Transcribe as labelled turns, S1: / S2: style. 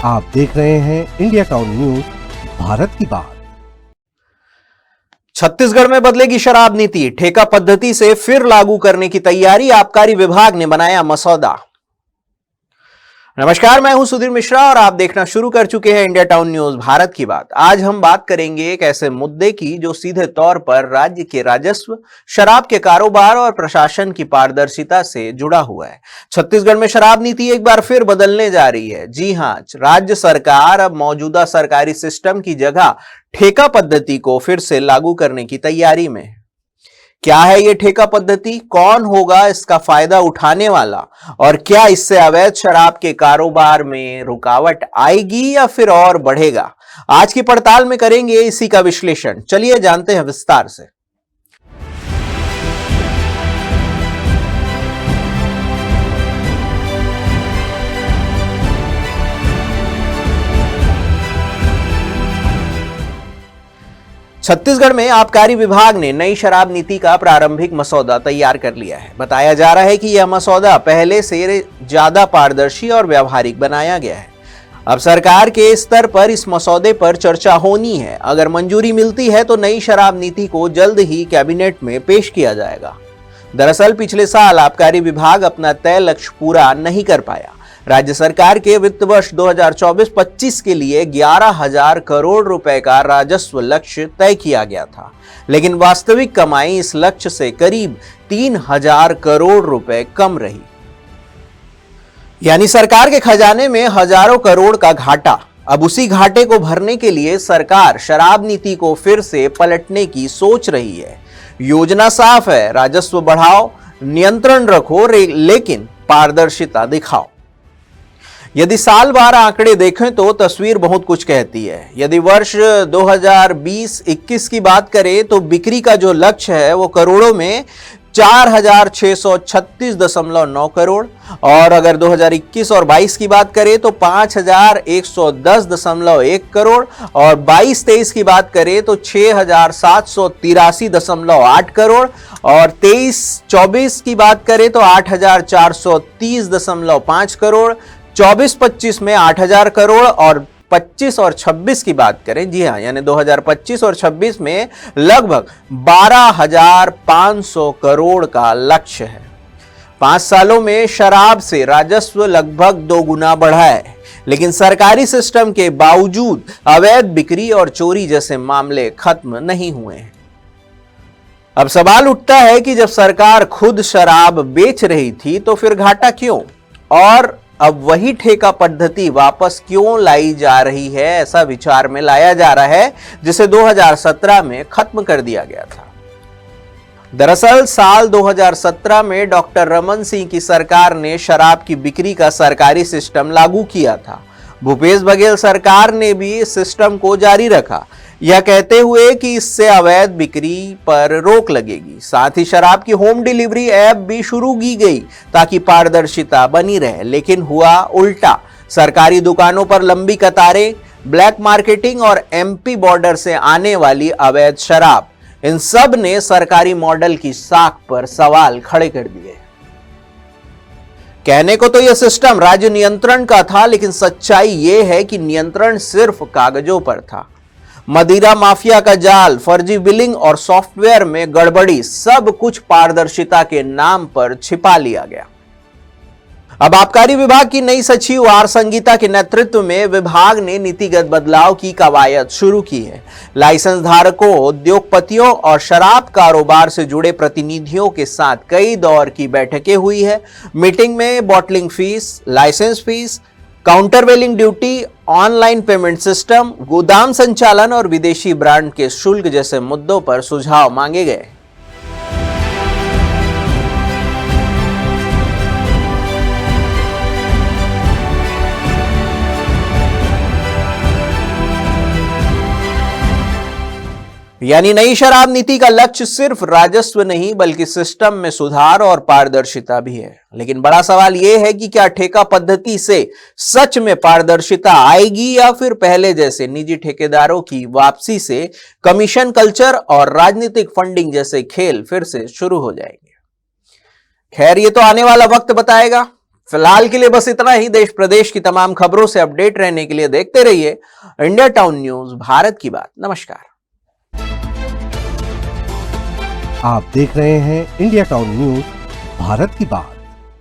S1: आप देख रहे हैं इंडिया टाउन न्यूज, भारत की बात।
S2: छत्तीसगढ़ में बदलेगी शराब नीति, ठेका पद्धति से फिर लागू करने की तैयारी, आबकारी विभाग ने बनाया मसौदा। नमस्कार, मैं हूं सुधीर मिश्रा और आप देखना शुरू कर चुके हैं इंडिया टाउन न्यूज, भारत की बात। आज हम बात करेंगे एक ऐसे मुद्दे की जो सीधे तौर पर राज्य के राजस्व, शराब के कारोबार और प्रशासन की पारदर्शिता से जुड़ा हुआ है। छत्तीसगढ़ में शराब नीति एक बार फिर बदलने जा रही है। जी हां, राज्य सरकार अब मौजूदा सरकारी सिस्टम की जगह ठेका पद्धति को फिर से लागू करने की तैयारी में है। क्या है यह ठेका पद्धति, कौन होगा इसका फायदा उठाने वाला, और क्या इससे अवैध शराब के कारोबार में रुकावट आएगी या फिर और बढ़ेगा? आज की पड़ताल में करेंगे इसी का विश्लेषण। चलिए जानते हैं विस्तार से। छत्तीसगढ़ में आबकारी विभाग ने नई शराब नीति का प्रारंभिक मसौदा तैयार कर लिया है। बताया जा रहा है कि यह मसौदा पहले से ज्यादा पारदर्शी और व्यावहारिक बनाया गया है। अब सरकार के स्तर पर इस मसौदे पर चर्चा होनी है। अगर मंजूरी मिलती है तो नई शराब नीति को जल्द ही कैबिनेट में पेश किया जाएगा। दरअसल पिछले साल आबकारी विभाग अपना तय लक्ष्य पूरा नहीं कर पाया। राज्य सरकार के वित्त वर्ष 2024-25 के लिए 11,000 करोड़ रुपए का राजस्व लक्ष्य तय किया गया था, लेकिन वास्तविक कमाई इस लक्ष्य से करीब 3,000 करोड़ रुपए कम रही। यानी सरकार के खजाने में हजारों करोड़ का घाटा। अब उसी घाटे को भरने के लिए सरकार शराब नीति को फिर से पलटने की सोच रही है। योजना साफ है, राजस्व बढ़ाओ, नियंत्रण रखो, लेकिन पारदर्शिता दिखाओ। यदि साल भर आंकड़े देखें तो तस्वीर बहुत कुछ कहती है। यदि वर्ष 2020-21 की बात करें तो बिक्री का जो लक्ष्य है वो करोड़ों में 4,636.9 करोड़, और अगर 2021 और 22 की बात करें तो 5,110.1 करोड़, और 22-23 की बात करें तो 6,783.8 करोड़, और 23-24 की बात करें तो 8,430.5 करोड़, 24-25 में 8,000 करोड़, और 25 और 26 की बात करें, जी हां, यानी 2025 और 26 में लगभग 12,500 करोड़ का लक्ष्य है। 5 सालों में शराब से राजस्व लगभग 2 गुना बढ़ा है, लेकिन सरकारी सिस्टम के बावजूद अवैध बिक्री और चोरी जैसे मामले खत्म नहीं हुए हैं। अब सवाल उठता है कि जब सरकार खुद शराब बेच रही थी तो फिर घाटा क्यों, और अब वही ठेका पद्धति वापस क्यों लाई जा रही है? ऐसा विचार में लाया जा रहा है जिसे 2017 में खत्म कर दिया गया था। दरअसल साल 2017 में डॉक्टर रमन सिंह की सरकार ने शराब की बिक्री का सरकारी सिस्टम लागू किया था। भूपेश बघेल सरकार ने भी इस सिस्टम को जारी रखा, यह कहते हुए कि इससे अवैध बिक्री पर रोक लगेगी। साथ ही शराब की होम डिलीवरी ऐप भी शुरू की गई ताकि पारदर्शिता बनी रहे, लेकिन हुआ उल्टा। सरकारी दुकानों पर लंबी कतारें, ब्लैक मार्केटिंग और एमपी बॉर्डर से आने वाली अवैध शराब, इन सब ने सरकारी मॉडल की साख पर सवाल खड़े कर दिए। कहने को तो यह सिस्टम राज्य नियंत्रण का था, लेकिन सच्चाई यह है कि नियंत्रण सिर्फ कागजों पर था। मदिरा माफिया का जाल, फर्जी बिलिंग और सॉफ्टवेयर में गड़बड़ी, सब कुछ पारदर्शिता के नाम पर छिपा लिया गया। अब आबकारी विभाग की नई सचिव आर संगीता के नेतृत्व में विभाग ने नीतिगत बदलाव की कवायद शुरू की है। लाइसेंस धारकों, उद्योगपतियों और शराब कारोबार से जुड़े प्रतिनिधियों के साथ कई दौर की बैठकें हुई है। मीटिंग में bottling fees, licence fees, countervailing duty, online payment system, गोदाम संचालन और विदेशी ब्रांड के शुल्क जैसे मुद्दों पर सुझाव मांगे गए। यानी नई शराब नीति का लक्ष्य सिर्फ राजस्व नहीं बल्कि सिस्टम में सुधार और पारदर्शिता भी है। लेकिन बड़ा सवाल यह है कि क्या ठेका पद्धति से सच में पारदर्शिता आएगी या फिर पहले जैसे निजी ठेकेदारों की वापसी से कमीशन कल्चर और राजनीतिक फंडिंग जैसे खेल फिर से शुरू हो जाएंगे। खैर, ये तो आने वाला वक्त बताएगा। फिलहाल के लिए बस इतना ही। देश प्रदेश की तमाम खबरों से अपडेट रहने के लिए देखते रहिए इंडिया टाउन न्यूज, भारत की बात। नमस्कार।
S1: आप देख रहे हैं इंडिया टाउन न्यूज, भारत की बात।